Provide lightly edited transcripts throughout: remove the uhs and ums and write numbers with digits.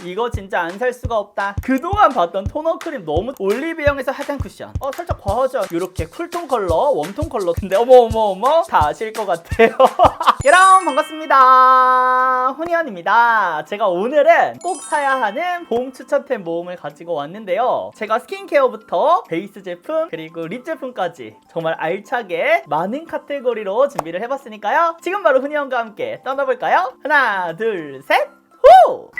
이거 진짜 안 살 수가 없다. 그동안 봤던 토너 크림 너무 올리브영에서 핫한 쿠션. 살짝 과하죠? 이렇게 쿨톤 컬러, 웜톤 컬러. 근데 어머 다 아실 것 같아요. 여러분 반갑습니다. 훈이언입니다. 제가 오늘은 꼭 사야 하는 봄 추천템 모음을 가지고 왔는데요. 제가 스킨케어부터 베이스 제품 그리고 립 제품까지 정말 알차게 많은 카테고리로 준비를 해봤으니까요. 지금 바로 훈이언과 함께 떠나볼까요? 하나 둘 셋 후!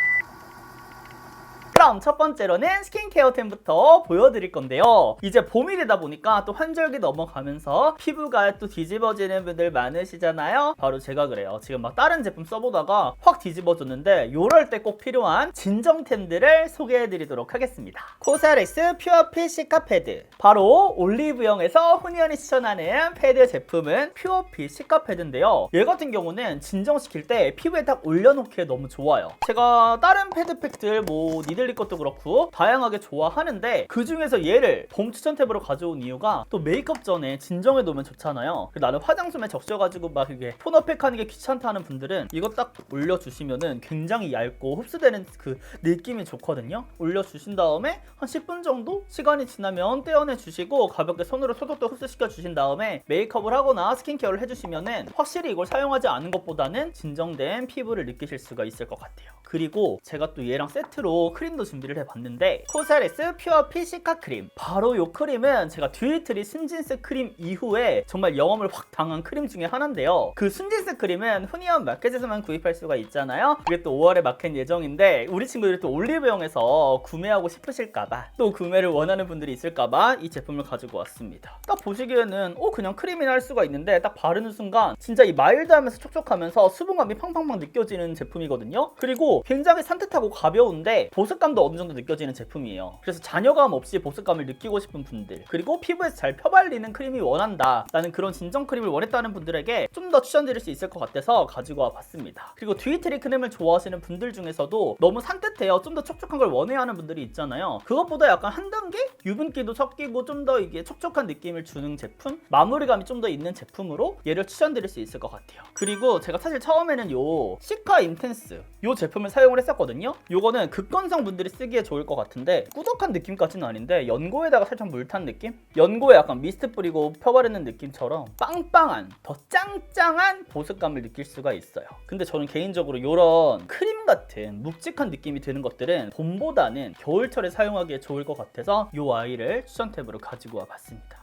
그럼 첫 번째로는 스킨케어템부터 보여드릴 건데요. 이제 봄이 되다 보니까 또 환절기 넘어가면서 피부가 또 뒤집어지는 분들 많으시잖아요. 바로 제가 그래요. 지금 막 다른 제품 써보다가 확 뒤집어졌는데 이럴 때 꼭 필요한 진정템들을 소개해드리도록 하겠습니다. 코스알엑스 퓨어핏 시카 패드. 바로 올리브영에서 훈이언이 추천하는 패드 제품은 퓨어핏 시카 패드인데요. 얘 같은 경우는 진정시킬 때 피부에 딱 올려놓기에 너무 좋아요. 제가 다른 패드팩들 니들리 것도 그렇고 다양하게 좋아하는데 그 중에서 얘를 봄 추천템으로 가져온 이유가 또 메이크업 전에 진정해 놓으면 좋잖아요. 나는 화장솜에 적셔가지고 막 이게 톤업팩 하는 게 귀찮다 하는 분들은 이거 딱 올려주시면은 굉장히 얇고 흡수되는 그 느낌이 좋거든요. 올려주신 다음에 한 10분 정도 시간이 지나면 떼어내 주시고 가볍게 손으로 소독도 흡수시켜 주신 다음에 메이크업을 하거나 스킨케어를 해주시면은 확실히 이걸 사용하지 않은 것보다는 진정된 피부를 느끼실 수가 있을 것 같아요. 그리고 제가 또 얘랑 세트로 크림도 준비를 해봤는데 코스알엑스 퓨어핏 시카 크림. 바로 이 크림은 제가 듀이트리 순진스 크림 이후에 정말 영업을 확 당한 크림 중에 하나인데요. 그 순진스 크림은 훈이언 마켓에서만 구입할 수가 있잖아요. 그게 또 5월에 마켓 예정인데 우리 친구들이 또 올리브영에서 구매하고 싶으실까봐 또 구매를 원하는 분들이 있을까봐 이 제품을 가지고 왔습니다. 딱 보시기에는 그냥 크림이나 할 수가 있는데 딱 바르는 순간 진짜 이 마일드하면서 촉촉하면서 수분감이 팡팡팡 느껴지는 제품이거든요. 그리고 굉장히 산뜻하고 가벼운데 보습감도 어느 정도 느껴지는 제품이에요. 그래서 잔여감 없이 보습감을 느끼고 싶은 분들, 그리고 피부에서 잘 펴발리는 크림이 원한다 라는 그런 진정 크림을 원했다는 분들에게 좀 더 추천드릴 수 있을 것 같아서 가지고 와봤습니다. 그리고 듀이트리 크림을 좋아하시는 분들 중에서도 너무 산뜻해요, 좀 더 촉촉한 걸 원해야 하는 분들이 있잖아요. 그것보다 약간 한 단계 유분기도 섞이고 좀 더 이게 촉촉한 느낌을 주는 제품, 마무리감이 좀 더 있는 제품으로 얘를 추천드릴 수 있을 것 같아요. 그리고 제가 사실 처음에는 요 시카 인텐스 요 제품을 사용을 했었거든요. 요거는 극건성 분들이 쓰기에 좋을 것 같은데 꾸덕한 느낌까지는 아닌데 연고에다가 살짝 물 탄 느낌? 연고에 약간 미스트 뿌리고 펴바르는 느낌처럼 빵빵한, 더 짱짱한 보습감을 느낄 수가 있어요. 근데 저는 개인적으로 요런 크림 같은 묵직한 느낌이 드는 것들은 봄보다는 겨울철에 사용하기에 좋을 것 같아서 요 아이를 추천템으로 가지고 와봤습니다.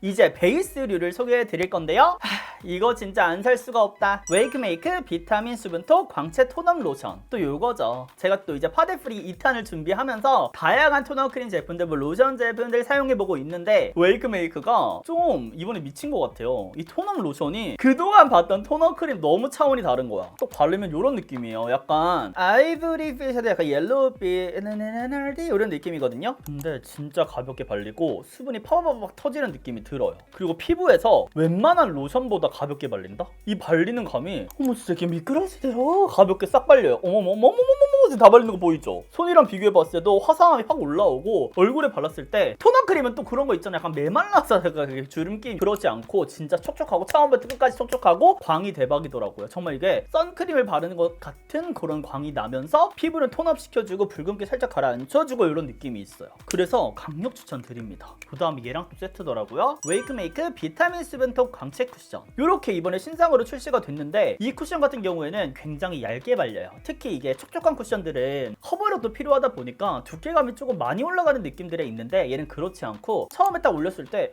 이제 베이스류를 소개해 드릴 건데요. 이거 진짜 안 살 수가 없다. 웨이크메이크 비타민 수분톡 광채 톤업 로션. 또 요거죠. 제가 또 이제 파데프리 2탄을 준비하면서 다양한 토너 크림 제품들, 로션 제품들 사용해보고 있는데 웨이크메이크가 좀 이번에 미친 것 같아요. 이 톤업 로션이 그동안 봤던 토너 크림 너무 차원이 다른 거야. 또 바르면 요런 느낌이에요. 약간 아이보리빛에도 약간 옐로우빛 이런 느낌이거든요. 근데 진짜 가볍게 발리고 수분이 파바바박 터지는 느낌이 들어요. 그리고 피부에서 웬만한 로션보다 가볍게 발린다? 이 발리는 감이 진짜 이렇게 미끄러지대요. 가볍게 싹 발려요. 어머머머머머머 다 발리는 거 보이죠? 손이랑 비교해봤을 때도 화사함이 확 올라오고 얼굴에 발랐을 때 토너 크림은 또 그런 거 있잖아요. 약간 메말라서 주름기 그렇지 않고 진짜 촉촉하고 처음부터 끝까지 촉촉하고 광이 대박이더라고요. 정말 이게 선크림을 바르는 것 같은 그런 광이 나면서 피부를 톤업 시켜주고 붉은기 살짝 가라앉혀주고 이런 느낌이 있어요. 그래서 강력 추천드립니다. 그 다음에 얘랑 또 세트더라고요. 웨이크메이크 비타민 수분톡 광채 쿠션. 이렇게 이번에 신상으로 출시가 됐는데 이 쿠션 같은 경우에는 굉장히 얇게 발려요. 특히 이게 촉촉한 쿠션들은 커버력도 필요하다 보니까 두께감이 조금 많이 올라가는 느낌들이 있는데 얘는 그렇지 않고 처음에 딱 올렸을 때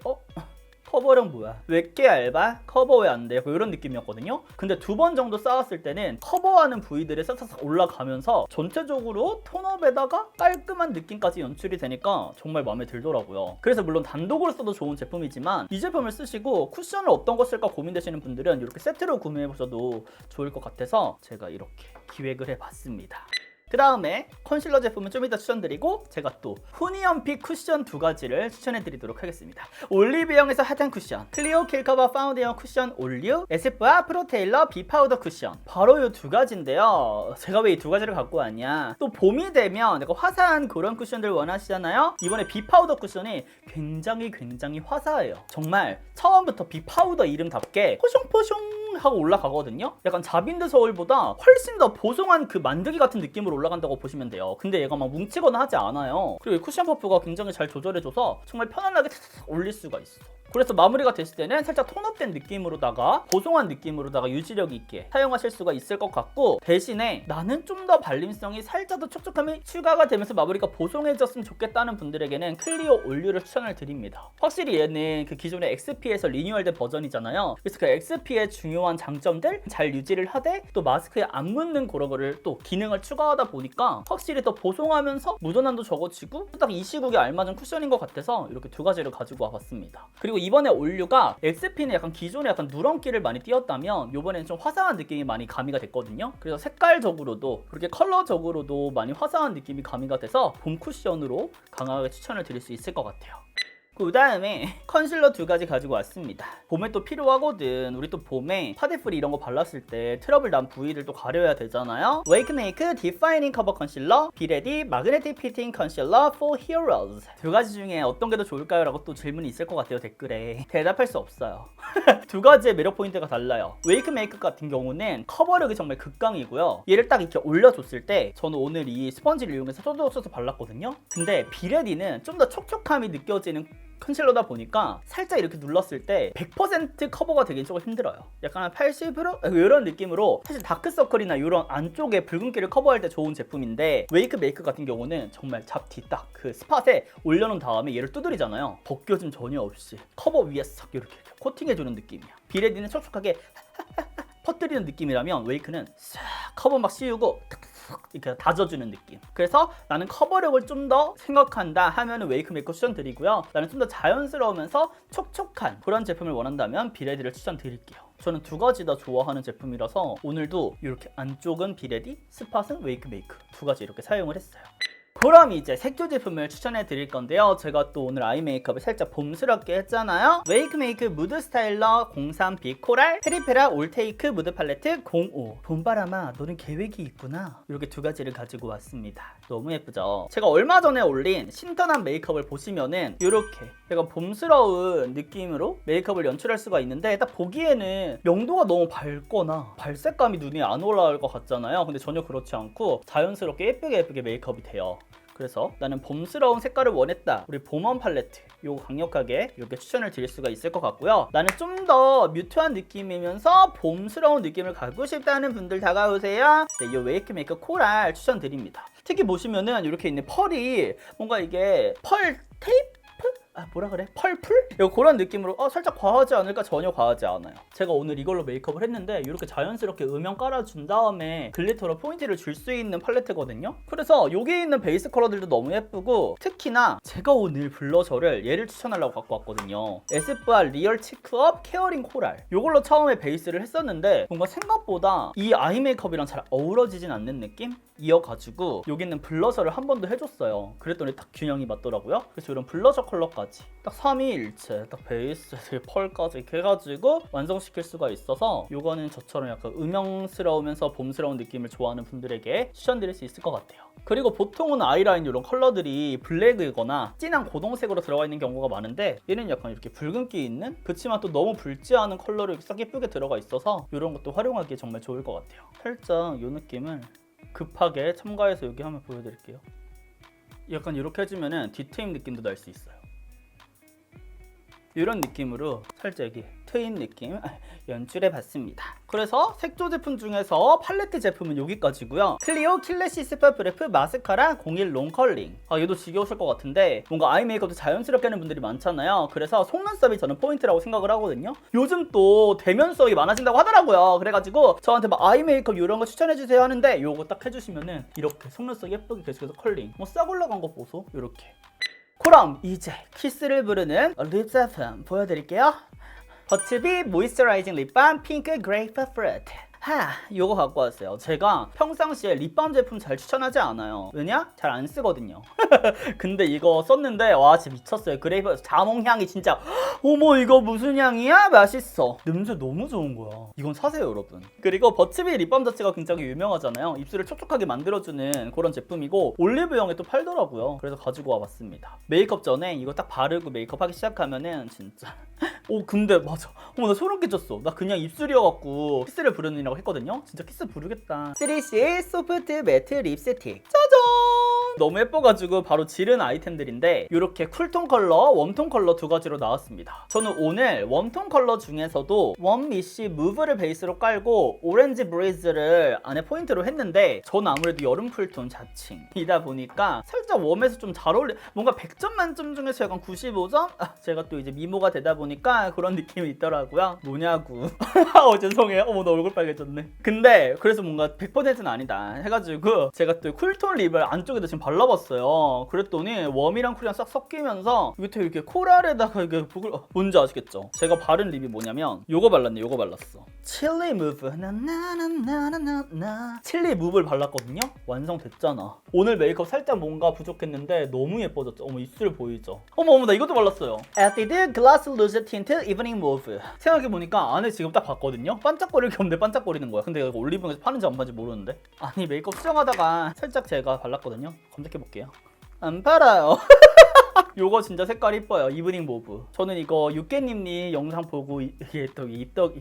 커버력 뭐야? 왜 이렇게 얇아? 커버 왜 안 돼? 이런 느낌이었거든요. 근데 두 번 정도 쌓았을 때는 커버하는 부위들이 싹싹 올라가면서 전체적으로 톤업에다가 깔끔한 느낌까지 연출이 되니까 정말 마음에 들더라고요. 그래서 물론 단독으로 써도 좋은 제품이지만 이 제품을 쓰시고 쿠션을 어떤 거 쓸까 고민되시는 분들은 이렇게 세트로 구매해보셔도 좋을 것 같아서 제가 이렇게 기획을 해봤습니다. 그 다음에 컨실러 제품은 좀 이따 추천드리고 제가 또 훈이언픽 쿠션 두 가지를 추천해드리도록 하겠습니다. 올리브영에서 핫한 쿠션 클리오 킬커버 파운데이션 쿠션 올류, 에스쁘아 프로테일러 비파우더 쿠션. 바로 이 두 가지인데요. 제가 왜 이 두 가지를 갖고 왔냐, 또 봄이 되면 약간 화사한 그런 쿠션들 원하시잖아요. 이번에 비파우더 쿠션이 굉장히 화사해요. 정말 처음부터 비파우더 이름답게 포숑포숑 하고 올라가거든요. 약간 자빈드 서울보다 훨씬 더 보송한 그 만들기 같은 느낌으로 올라간다고 보시면 돼요. 근데 얘가 막 뭉치거나 하지 않아요. 그리고 이 쿠션 퍼프가 굉장히 잘 조절해줘서 정말 편안하게 올릴 수가 있어. 그래서 마무리가 됐을 때는 살짝 톤업된 느낌으로다가 보송한 느낌으로다가 유지력 있게 사용하실 수가 있을 것 같고, 대신에 나는 좀 더 발림성이 살짝 더 촉촉함이 추가가 되면서 마무리가 보송해졌으면 좋겠다는 분들에게는 클리오 올류를 추천을 드립니다. 확실히 얘는 그 기존의 XP에서 리뉴얼된 버전이잖아요. 그래서 그 XP의 중요한 장점들 잘 유지를 하되 또 마스크에 안 묻는 그런 거를 또 기능을 추가하다 보니까 확실히 더 보송하면서 묻어남도 적어지고 딱 이 시국에 알맞은 쿠션인 것 같아서 이렇게 두 가지를 가지고 와봤습니다. 그리고 이번에 올류가 XP는 약간 기존에 약간 누런기를 많이 띄었다면 이번에는 좀 화사한 느낌이 많이 가미가 됐거든요. 그래서 색깔적으로도 그렇게 컬러적으로도 많이 화사한 느낌이 가미가 돼서 봄 쿠션으로 강하게 추천을 드릴 수 있을 것 같아요. 그 다음에 컨실러 두 가지 가지고 왔습니다. 봄에 또 필요하거든. 우리 또 봄에 파데프리 이런 거 발랐을 때 트러블 난 부위들 또 가려야 되잖아요. 웨이크메이크 디파이닝 커버 컨실러, 비레디 마그네틱 피팅 컨실러 for heroes. 두 가지 중에 어떤 게 더 좋을까요? 라고 또 질문이 있을 것 같아요, 댓글에. 대답할 수 없어요. 두 가지의 매력 포인트가 달라요. 웨이크메이크 같은 경우는 커버력이 정말 극강이고요. 얘를 딱 이렇게 올려줬을 때 저는 오늘 이 스펀지를 이용해서 써서 발랐거든요. 근데 비레디는 좀 더 촉촉함이 느껴지는 컨실러다 보니까 살짝 이렇게 눌렀을 때 100% 커버가 되긴 조금 힘들어요. 약간 한 80% 이런 느낌으로 사실 다크서클이나 이런 안쪽에 붉은기를 커버할 때 좋은 제품인데, 웨이크 메이크 같은 경우는 정말 잡티 딱 그 스팟에 올려놓은 다음에 얘를 두드리잖아요. 벗겨짐 전혀 없이 커버 위에 싹 이렇게 코팅해주는 느낌이야. 비레디는 촉촉하게 퍼뜨리는 느낌이라면 웨이크는 싹 커버 막 씌우고 이렇게 다져주는 느낌. 그래서 나는 커버력을 좀 더 생각한다 하면 웨이크 메이크 추천드리고요. 나는 좀 더 자연스러우면서 촉촉한 그런 제품을 원한다면 비레디를 추천드릴게요. 저는 두 가지 다 좋아하는 제품이라서 오늘도 이렇게 안쪽은 비레디, 스팟은 웨이크 메이크 두 가지 이렇게 사용을 했어요. 그럼 이제 색조 제품을 추천해 드릴 건데요. 제가 또 오늘 아이 메이크업을 살짝 봄스럽게 했잖아요. 웨이크메이크 무드 스타일러 03B 코랄, 페리페라 올테이크 무드 팔레트 05. 봄바람아 너는 계획이 있구나. 이렇게 두 가지를 가지고 왔습니다. 너무 예쁘죠? 제가 얼마 전에 올린 신선한 메이크업을 보시면은 이렇게 약간 봄스러운 느낌으로 메이크업을 연출할 수가 있는데, 딱 보기에는 명도가 너무 밝거나 발색감이 눈에 안 올라올 것 같잖아요. 근데 전혀 그렇지 않고 자연스럽게 예쁘게 메이크업이 돼요. 그래서 나는 봄스러운 색깔을 원했다. 우리 봄원 팔레트 요거 강력하게 이렇게 추천을 드릴 수가 있을 것 같고요. 나는 좀 더 뮤트한 느낌이면서 봄스러운 느낌을 갖고 싶다는 분들 다가오세요. 네, 이 웨이크 메이크 코랄 추천드립니다. 특히 보시면은 이렇게 있는 펄이 뭔가 이게 펄 테이프? 뭐라 그래? 펄풀? 그런 느낌으로 살짝 과하지 않을까? 전혀 과하지 않아요. 제가 오늘 이걸로 메이크업을 했는데 이렇게 자연스럽게 음영 깔아준 다음에 글리터로 포인트를 줄 수 있는 팔레트거든요. 그래서 여기 있는 베이스 컬러들도 너무 예쁘고, 특히나 제가 오늘 블러셔를 얘를 추천하려고 갖고 왔거든요. 에스쁘아 리얼 치크업 케어링 코랄. 이걸로 처음에 베이스를 했었는데 뭔가 생각보다 이 아이 메이크업이랑 잘 어우러지진 않는 느낌? 이어가지고 여기 있는 블러셔를 한 번 더 해줬어요. 그랬더니 딱 균형이 맞더라고요. 그래서 이런 블러셔 컬러까지 딱 3위일체 딱 베이스 펄까지 이렇게 해가지고 완성시킬 수가 있어서 이거는 저처럼 약간 음영스러우면서 봄스러운 느낌을 좋아하는 분들에게 추천드릴 수 있을 것 같아요. 그리고 보통은 아이라인 이런 컬러들이 블랙이거나 진한 고동색으로 들어가 있는 경우가 많은데, 얘는 약간 이렇게 붉은기 있는 그치만 또 너무 붉지 않은 컬러를 싹 예쁘게 들어가 있어서 이런 것도 활용하기 정말 좋을 것 같아요. 살짝 이 느낌을 급하게 첨가해서 여기 한번 보여드릴게요. 약간 이렇게 해주면은 뒤트임 느낌도 날 수 있어요. 이런 느낌으로 살짝 트임 느낌 연출해봤습니다. 그래서 색조 제품 중에서 팔레트 제품은 여기까지고요. 클리오 킬레시 스파 브레프 마스카라 01 롱컬링. 얘도 지겨우실 것 같은데 뭔가 아이 메이크업도 자연스럽게 하는 분들이 많잖아요. 그래서 속눈썹이 저는 포인트라고 생각을 하거든요. 요즘 또 대면썹이 많아진다고 하더라고요. 그래가지고 저한테 막 아이 메이크업 이런 거 추천해주세요 하는데 요거 딱 해주시면은 이렇게 속눈썹 예쁘게 계속해서 컬링 싹 올라간 거 보소. 이렇게. 그럼 이제 키스를 부르는 립 제품 보여드릴게요. 버츠비 모이스처라이징 립밤 핑크 그레이프 프루트. 요거 갖고 왔어요. 제가 평상시에 립밤 제품 잘 추천하지 않아요. 왜냐? 잘 안 쓰거든요. 근데 이거 썼는데 와 진짜 미쳤어요. 그레이프 자몽향이 진짜 어머 이거 무슨 향이야? 맛있어. 냄새 너무 좋은 거야. 이건 사세요 여러분. 그리고 버츠비 립밤 자체가 굉장히 유명하잖아요. 입술을 촉촉하게 만들어주는 그런 제품이고 올리브영에 또 팔더라고요. 그래서 가지고 와봤습니다. 메이크업 전에 이거 딱 바르고 메이크업 하기 시작하면은 진짜 오 근데 맞아. 어머 나 소름 끼쳤어. 나 그냥 입술이어갖고 키스를 부르느라고 했거든요. 진짜 키스 부르겠다. 3C 소프트 매트 립스틱 짜잔. 너무 예뻐가지고 바로 지른 아이템들인데 이렇게 쿨톤 컬러, 웜톤 컬러 두 가지로 나왔습니다. 저는 오늘 웜톤 컬러 중에서도 웜미쉬 무브를 베이스로 깔고 오렌지 브레이즈를 안에 포인트로 했는데 저는 아무래도 여름 쿨톤 자칭이다 보니까 살짝 웜에서 좀 잘 어울려. 뭔가 100점 만점 중에서 약간 95점? 제가 또 이제 미모가 되다 보니까 그런 느낌이 있더라고요. 뭐냐고. 죄송해요. 어머 나 얼굴 빨개졌네. 근데 그래서 뭔가 100%는 아니다 해가지고 제가 또 쿨톤 립을 안쪽에도 지금 발라봤어요. 그랬더니 웜이랑 쿨이랑 싹 섞이면서 밑에 이렇게 코랄에다가 이게 뭔지 아시겠죠? 제가 바른 립이 뭐냐면 요거 발랐네. 요거 발랐어. 칠리 무브 나나나나나나 칠리 무브를 발랐거든요. 완성됐잖아. 오늘 메이크업 살짝 뭔가 부족했는데 너무 예뻐졌죠. 어머 입술 보이죠? 어머 나 이것도 발랐어요. 에뛰드 글라스 루즈 틴트 이브닝 무브. 생각해보니까 안에 지금 딱 봤거든요. 반짝거릴 게 없는데 반짝거리는 거야. 근데 이거 올리브영에서 파는지 안 파는지 모르는데 아니 메이크업 수정하다가 살짝 제가 발랐거든요. 검색해볼게요. 안 팔아요. 요거 진짜 색깔 이뻐요. 이브닝 모브. 저는 이거 육개님이 영상 보고 이게 또 입덕?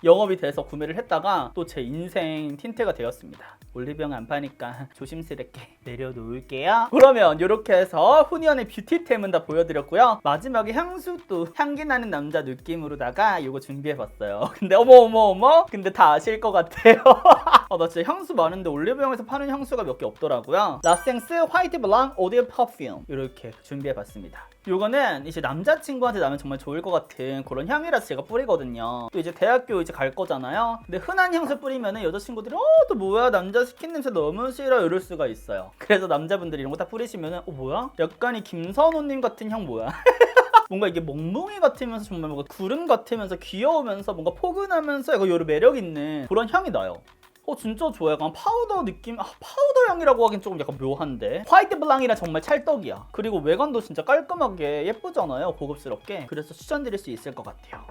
영업이 돼서 구매를 했다가 또 제 인생 틴트가 되었습니다. 올리브영 안 파니까 조심스럽게 내려놓을게요. 그러면 이렇게 해서 후니언의 뷰티템은 다 보여드렸고요. 마지막에 향수도 향기 나는 남자 느낌으로다가 이거 준비해봤어요. 근데 어머 근데 다 아실 것 같아요. 나 진짜 향수 많은데 올리브영에서 파는 향수가 몇 개 없더라고요. 라생스 화이트 블랑 오디오 퍼퓸 이렇게 준비해봤습니다. 요거는 이제 남자친구한테 나면 정말 좋을 것 같은 그런 향이라서 제가 뿌리거든요. 또 이제 대학교 이제 갈 거잖아요. 근데 흔한 향수 뿌리면은 여자친구들이 또 뭐야 남자 스킨 냄새 너무 싫어 이럴 수가 있어요. 그래서 남자분들이 이런 거 딱 뿌리시면은 뭐야? 약간 이 김선호님 같은 향 뭐야? 뭔가 이게 멍멍이 같으면서 정말 뭔가 구름 같으면서 귀여우면서 뭔가 포근하면서 약간 여러 매력 있는 그런 향이 나요. 진짜 좋아요. 약간 파우더 느낌? 파우더 향이라고 하긴 조금 약간 묘한데 화이트 블랑이라 정말 찰떡이야. 그리고 외관도 진짜 깔끔하게 예쁘잖아요. 고급스럽게. 그래서 추천드릴 수 있을 것 같아요.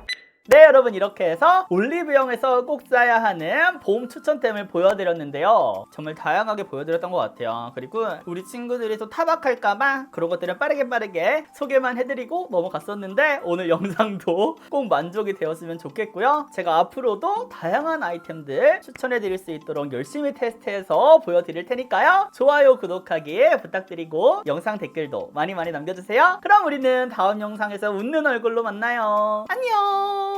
네 여러분 이렇게 해서 올리브영에서 꼭 사야 하는 봄 추천템을 보여드렸는데요. 정말 다양하게 보여드렸던 것 같아요. 그리고 우리 친구들이 또 타박할까봐 그런 것들은 빠르게 소개만 해드리고 넘어갔었는데 오늘 영상도 꼭 만족이 되었으면 좋겠고요. 제가 앞으로도 다양한 아이템들 추천해드릴 수 있도록 열심히 테스트해서 보여드릴 테니까요. 좋아요 구독하기 부탁드리고 영상 댓글도 많이 남겨주세요. 그럼 우리는 다음 영상에서 웃는 얼굴로 만나요. 안녕.